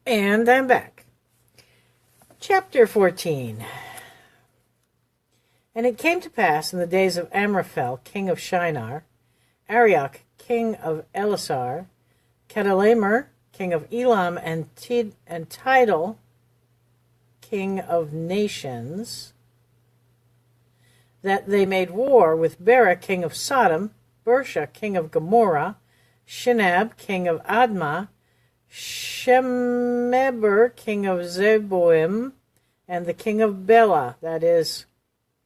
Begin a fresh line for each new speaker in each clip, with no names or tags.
And I'm back. Chapter 14. And it came to pass in the days of Amraphel, king of Shinar, Arioch, king of Elasar, Chedorlaomer, king of Elam, and Tidal, king of nations, that they made war with Bera, king of Sodom, Bersha, king of Gomorrah, Shinab, king of Admah, Shemeber, king of Zeboim, and the king of Bela, that is,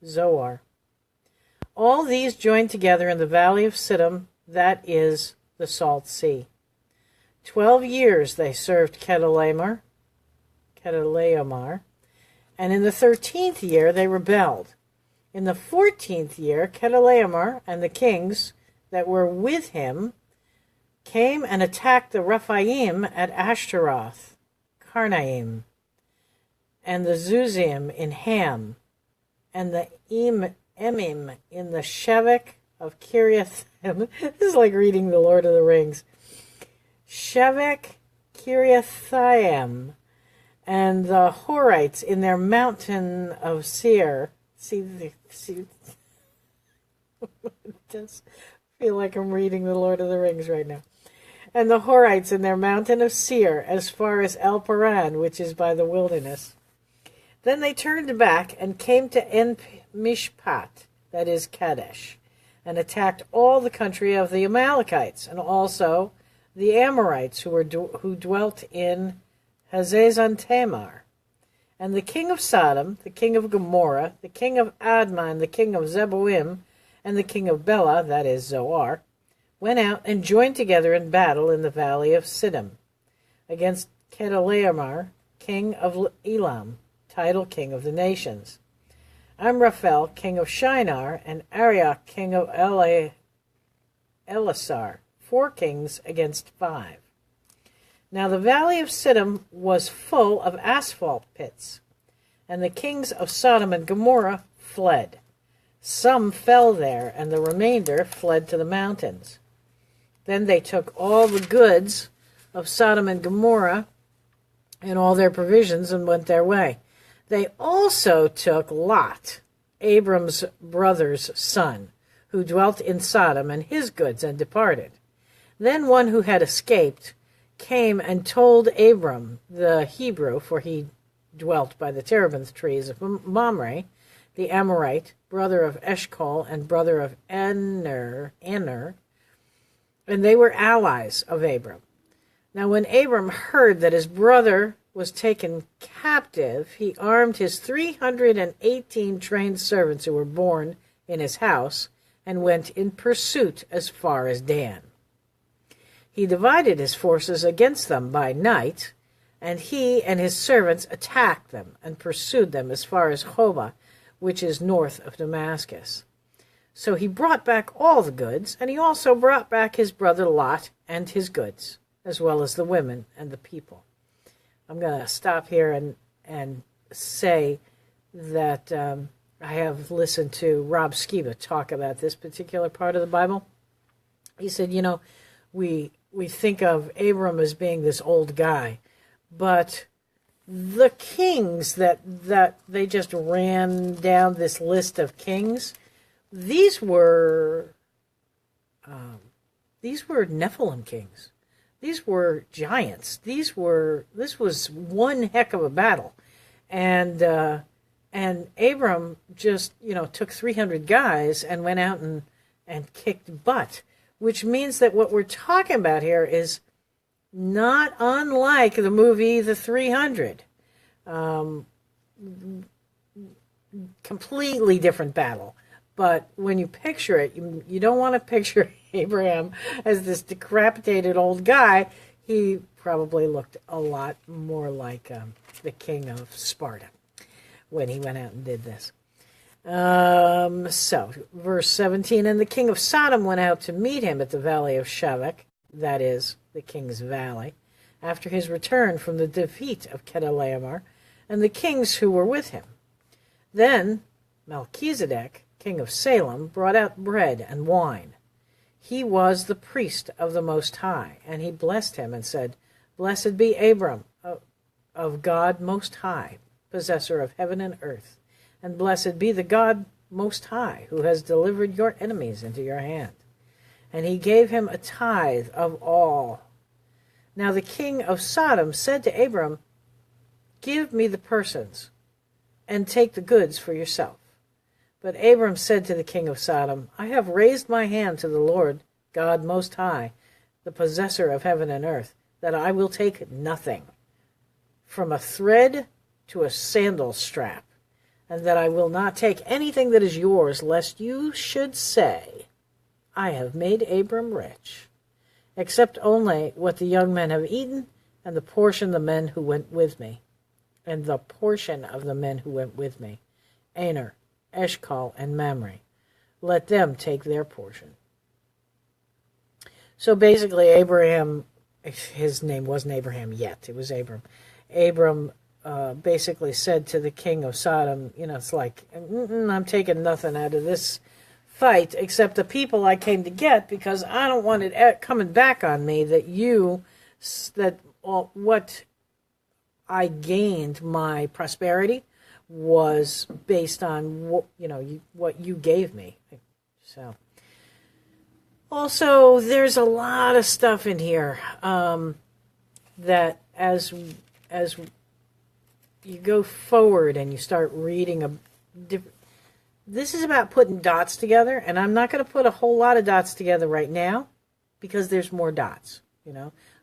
Zoar. All these joined together in the valley of Siddim, that is, the Salt Sea. 12 years they served Chedorlaomer, and in the 13th year they rebelled. In the 14th year, Chedorlaomer and the kings that were with him came and attacked the Rephaim at Ashtaroth, Karnaim, and the Zuzim in Ham, and the Emim in the Shevek of Kiriathaim. This is like reading the Lord of the Rings. Shevek, Kiriathaim, and the Horites in their mountain of Seir. See, it does feel like I'm reading the Lord of the Rings right now. And the Horites in their mountain of Seir, as far as El Paran, which is by the wilderness. Then they turned back and came to En-Mishpat, that is Kadesh, and attacked all the country of the Amalekites, and also the Amorites who dwelt in Hazazon Tamar. And the king of Sodom, the king of Gomorrah, the king of Admah, and the king of Zeboim, and the king of Bela, that is Zoar, went out and joined together in battle in the valley of Siddim, against Chedorlaomer, king of Elam, Tidal, king of the nations, Amraphel, king of Shinar, and Arioch, king of Elasar, 4 kings against 5. Now the valley of Siddim was full of asphalt pits, and the kings of Sodom and Gomorrah fled. Some fell there, and the remainder fled to the mountains. Then they took all the goods of Sodom and Gomorrah and all their provisions and went their way. They also took Lot, Abram's brother's son, who dwelt in Sodom, and his goods, and departed. Then one who had escaped came and told Abram the Hebrew, for he dwelt by the terebinth trees of Mamre, the Amorite, brother of Eshcol and brother of Aner, and they were allies of Abram. Now when Abram heard that his brother was taken captive, he armed his 318 trained servants who were born in his house, and went in pursuit as far as Dan. He divided his forces against them by night, and he and his servants attacked them and pursued them as far as Hobah, which is north of Damascus. So he brought back all the goods, and he also brought back his brother Lot and his goods, as well as the women and the people. I'm going to stop here and say that I have listened to Rob Skiba talk about this particular part of the Bible. He said, we think of Abram as being this old guy, but the kings that they just ran down this list of kings, these were Nephilim kings. These were giants. This was one heck of a battle, and Abram just took 300 guys and went out and kicked butt. Which means that what we're talking about here is not unlike the movie The 300. Completely different battle. But when you picture it, you don't want to picture Abraham as this decapitated old guy. He probably looked a lot more like the king of Sparta when he went out and did this. So, verse 17, and the king of Sodom went out to meet him at the valley of Shevek, that is, the king's valley, after his return from the defeat of Chedorlaomer, and the kings who were with him. Then Melchizedek, king of Salem, brought out bread and wine. He was the priest of the Most High, and he blessed him and said, Blessed be Abram, of God Most High, possessor of heaven and earth. And blessed be the God Most High, who has delivered your enemies into your hand. And he gave him a tithe of all. Now the king of Sodom said to Abram, give me the persons, and take the goods for yourself. But Abram said to the king of Sodom, I have raised my hand to the Lord God Most High, the possessor of heaven and earth, that I will take nothing, from a thread to a sandal strap, and that I will not take anything that is yours, lest you should say, I have made Abram rich, except only what the young men have eaten, and the portion of the men who went with me. And the portion of the men who went with me, Aner, Eshcol, and Mamre, let them take their portion. So basically, Abraham, his name wasn't Abraham yet, it was Abram. Abram basically said to the king of Sodom, it's like, I'm taking nothing out of this fight except the people I came to get, because I don't want it coming back on me that what I gained, my prosperity, was based on what you gave me. So, also, there's a lot of stuff in here that as you go forward and you start reading this is about putting dots together, and I'm not going to put a whole lot of dots together right now because there's more dots.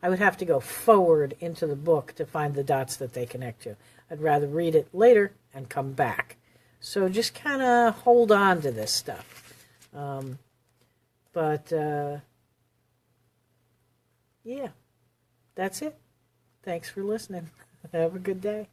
I would have to go forward into the book to find the dots that they connect to. I'd rather read it later and come back. So just kind of hold on to this stuff. Yeah, that's it. Thanks for listening. Have a good day.